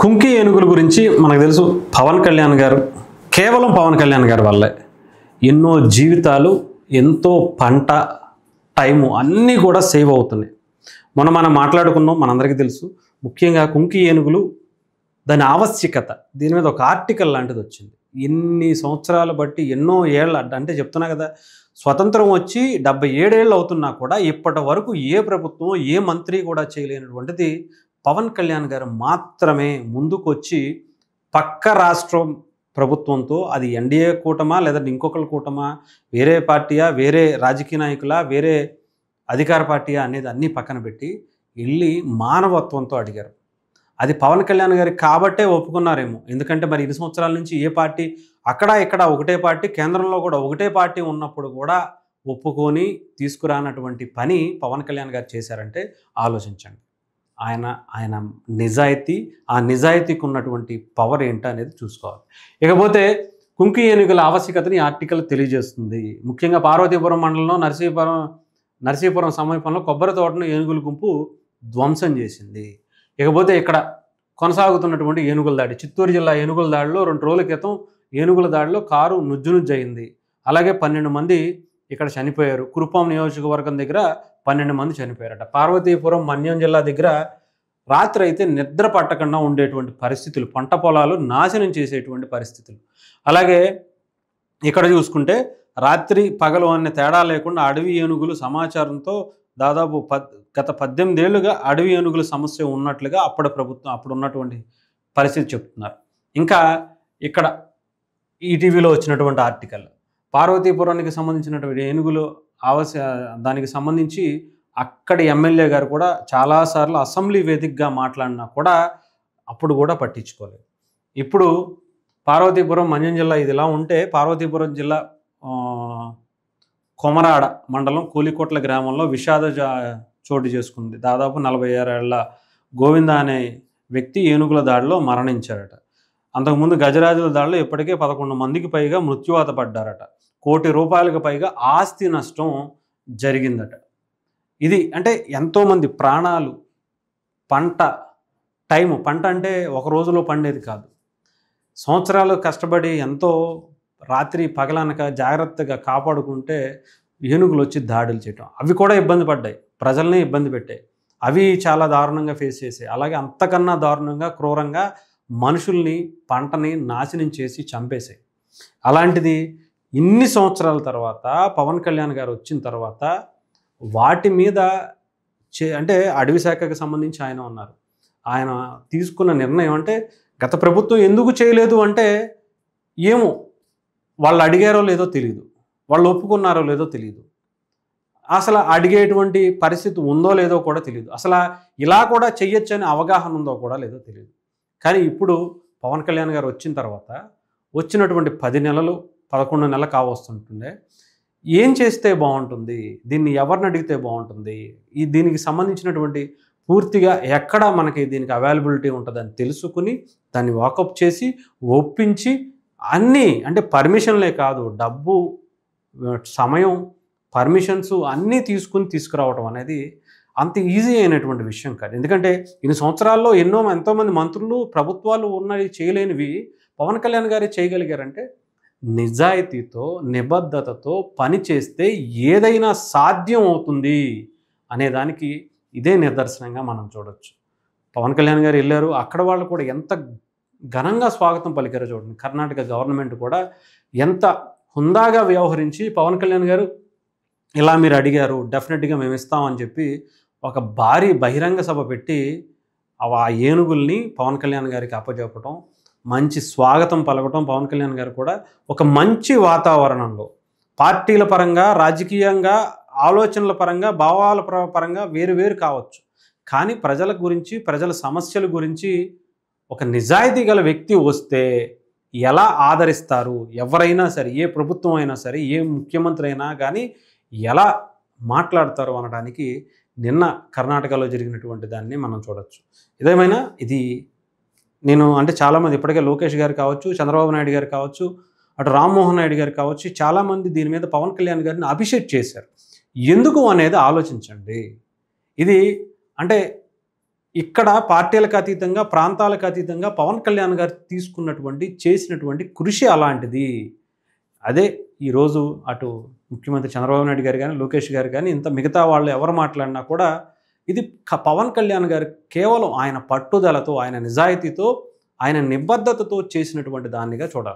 కుంకి ఏనుగుల గురించి మనకు తెలుసు. పవన్ కళ్యాణ్ గారు, కేవలం పవన్ కళ్యాణ్ గారి వల్లే ఎన్నో జీవితాలు, ఎంతో పంట, టైము అన్నీ కూడా సేవ్ అవుతున్నాయి. మనం మాట్లాడుకున్నాం, మనందరికీ తెలుసు. ముఖ్యంగా కుంకి ఏనుగులు, దాని ఆవశ్యకత, దీని మీద ఒక ఆర్టికల్ లాంటిది వచ్చింది. ఎన్ని సంవత్సరాలు బట్టి, ఎన్నో ఏళ్ళ, అంటే చెప్తున్నా కదా, స్వతంత్రం వచ్చి 77 ఏళ్ళు అవుతున్నా కూడా ఇప్పటి వరకు ఏ ప్రభుత్వం, ఏ మంత్రి కూడా చేయలేనటువంటిది పవన్ కళ్యాణ్ గారు మాత్రమే ముందుకొచ్చి పక్క రాష్ట్రం ప్రభుత్వంతో, అది ఎన్డీఏ కూటమా లేదంటే ఇంకొకరి కూటమా, వేరే పార్టీయా, వేరే రాజకీయ నాయకులా, వేరే అధికార పార్టీయా అనేది అన్నీ పక్కన పెట్టి వెళ్ళి మానవత్వంతో అడిగారు. అది పవన్ కళ్యాణ్ గారికి కాబట్టే ఒప్పుకున్నారేమో. ఎందుకంటే మరి ఇన్ని సంవత్సరాల నుంచి ఏ పార్టీ, అక్కడ ఇక్కడ ఒకటే పార్టీ, కేంద్రంలో కూడా ఒకటే పార్టీ ఉన్నప్పుడు కూడా ఒప్పుకొని తీసుకురానటువంటి పని పవన్ కళ్యాణ్ గారు చేశారంటే ఆలోచించండి. ఆయన నిజాయితీ, ఆ నిజాయితీకి ఉన్నటువంటి పవర్ ఏంటో అనేది చూసుకోవాలి. ఇకపోతే కుంకి ఏనుగుల ఆవశ్యకతని ఆర్టికల్ తెలియజేస్తుంది. ముఖ్యంగా పార్వతీపురం మండలంలో నర్సీపురం సమీపంలో కొబ్బరి తోటను ఏనుగుల గుంపు ధ్వంసం చేసింది. ఇకపోతే ఇక్కడ కొనసాగుతున్నటువంటి ఏనుగుల దాడి, చిత్తూరు జిల్లా ఏనుగుల దాడిలో 2 రోజుల క్రితం ఏనుగుల దాడిలో కారు నుజ్జునుజ్జయింది. అలాగే 12 మంది ఇక్కడ చనిపోయారు. కురుపాం నియోజకవర్గం దగ్గర 12 మంది చనిపోయారట. పార్వతీపురం మన్యం జిల్లా దగ్గర రాత్రి అయితే నిద్ర పట్టకుండా ఉండేటువంటి పరిస్థితులు, పంట పొలాలు నాశనం చేసేటువంటి పరిస్థితులు. అలాగే ఇక్కడ చూసుకుంటే రాత్రి పగలు అనే తేడా లేకుండా అడవి ఏనుగులు సమాచారంతో దాదాపు గత 18 ఏళ్లుగా అడవి ఏనుగుల సమస్య ఉన్నట్లుగా అప్పుడు ఉన్నటువంటి పరిస్థితి చెప్తున్నారు. ఇంకా ఇక్కడ ఈటీవీలో వచ్చినటువంటి ఆర్టికల్, పార్వతీపురానికి సంబంధించినటువంటి ఏనుగులు దానికి సంబంధించి అక్కడి ఎమ్మెల్యే గారు కూడా చాలాసార్లు అసెంబ్లీ వేదికగా మాట్లాడినా కూడా అప్పుడు కూడా పట్టించుకోలేదు. ఇప్పుడు పార్వతీపురం మన్యం జిల్లా ఇదిలా ఉంటే, పార్వతీపురం జిల్లా కొమరాడ మండలం కూలికోట్ల గ్రామంలో చోటు చేసుకుంది. దాదాపు 46 ఏళ్ల గోవింద అనే వ్యక్తి ఏనుగుల దాడిలో మరణించారట. అంతకుముందు గజరాజుల దాడిలో ఇప్పటికే 11 మందికి పైగా మృత్యువాత పడ్డారట. ₹1 కోటి పైగా ఆస్తి నష్టం జరిగిందట. ఇది అంటే ఎంతోమంది ప్రాణాలు, పంట, టైము. పంట అంటే ఒక రోజులో పండేది కాదు. సంవత్సరాలు కష్టపడి ఎంతో రాత్రి పగలనక జాగ్రత్తగా కాపాడుకుంటే ఏనుగులు వచ్చి దాడులు చేయటం, అవి కూడా ఇబ్బంది పడ్డాయి, ప్రజల్ని ఇబ్బంది పెట్టాయి. అవి చాలా దారుణంగా ఫేస్ చేసాయి. అలాగే అంతకన్నా దారుణంగా, క్రూరంగా మనుషుల్ని, పంటని నాశనం చేసి చంపేశాయి. అలాంటిది ఇన్ని సంవత్సరాల తర్వాత పవన్ కళ్యాణ్ గారు వచ్చిన తర్వాత వాటి మీద అంటే అటవీ శాఖకు సంబంధించి ఆయన ఉన్నారు. ఆయన తీసుకున్న నిర్ణయం అంటే, గత ప్రభుత్వం ఎందుకు చేయలేదు అంటే ఏమో, వాళ్ళు అడిగారో లేదో తెలియదు, వాళ్ళు ఒప్పుకున్నారో లేదో తెలియదు, అసలు అడిగేటువంటి పరిస్థితి ఉందో లేదో కూడా తెలియదు, అసలు ఇలా కూడా చెయ్యొచ్చని అవగాహన ఉందో కూడా లేదో తెలియదు. కానీ ఇప్పుడు పవన్ కళ్యాణ్ గారు వచ్చిన తర్వాత వచ్చినటువంటి 10 నెలలు, 11 నెలలు కావస్తుంటుండే, ఏం చేస్తే బాగుంటుంది, దీన్ని ఎవరిని అడిగితే బాగుంటుంది, దీనికి సంబంధించినటువంటి పూర్తిగా ఎక్కడ మనకి దీనికి అవైలబిలిటీ ఉంటుందని తెలుసుకుని దాన్ని వాకప్ చేసి ఒప్పించి అన్నీ, అంటే పర్మిషన్లే కాదు, డబ్బు, సమయం, పర్మిషన్స్ అన్నీ తీసుకురావడం అనేది అంత ఈజీ అయినటువంటి విషయం కాదు. ఎందుకంటే ఇన్ని సంవత్సరాల్లో ఎంతోమంది మంత్రులు, ప్రభుత్వాలు ఉన్నవి చేయలేనివి పవన్ కళ్యాణ్ గారే చేయగలిగారంటే, నిజాయితీతో, నిబద్ధతతో పని చేస్తే ఏదైనా సాధ్యం అవుతుంది అనేదానికి ఇదే నిదర్శనంగా మనం చూడొచ్చు. పవన్ కళ్యాణ్ గారు వెళ్ళారు, అక్కడ వాళ్ళు కూడా ఎంత ఘనంగా స్వాగతం పలికారో చూడండి. కర్ణాటక గవర్నమెంట్ కూడా ఎంత హుందాగా వ్యవహరించి, పవన్ కళ్యాణ్ గారు ఇలా మీరు అడిగారు, డెఫినెట్గా మేము ఇస్తామని చెప్పి ఒక భారీ బహిరంగ సభ పెట్టి ఆ ఏనుగుల్ని పవన్ కళ్యాణ్ గారికి అప్పచెప్పటం, మంచి స్వాగతం పలకటం. పవన్ కళ్యాణ్ గారు కూడా ఒక మంచి వాతావరణంలో, పార్టీల పరంగా, రాజకీయంగా, ఆలోచనల పరంగా, భావాల పరంగా వేరు కావచ్చు, కానీ ప్రజల గురించి, ప్రజల సమస్యల గురించి ఒక నిజాయితీ గల వ్యక్తి వస్తే ఎలా ఆదరిస్తారు, ఎవరైనా సరే, ఏ ప్రభుత్వం అయినా సరే, ఏ ముఖ్యమంత్రి అయినా కానీ ఎలా మాట్లాడతారు అనడానికి నిన్న కర్ణాటకలో జరిగినటువంటి దాన్ని మనం చూడొచ్చు. ఇదేమైనా ఇది నేను అంటే చాలామంది ఇప్పటికే లోకేష్ గారు కావచ్చు, చంద్రబాబు నాయుడు గారు కావచ్చు, అటు రామ్మోహన్ నాయుడు గారు కావచ్చు, చాలామంది దీని మీద పవన్ కళ్యాణ్ గారిని అభిషేక్ చేశారు. ఎందుకు అనేది ఆలోచించండి. ఇది అంటే ఇక్కడ పార్టీలకు అతీతంగా, ప్రాంతాలకు అతీతంగా పవన్ కళ్యాణ్ గారు చేసినటువంటి కృషి అలాంటిది. అదే ఈరోజు అటు ముఖ్యమంత్రి చంద్రబాబు నాయుడు గారు గాని, లోకేష్ గారు గాని, ఇంత మిగతా వాళ్ళు ఎవరు మాట్లాడినా కూడా ఇది పవన్ కళ్యాణ్ గారు కేవలం ఆయన పట్టుదలతో, ఆయన నిజాయితీతో, ఆయన నిబద్ధతతో చేసినటువంటి దాన్నిగా చూడాలి.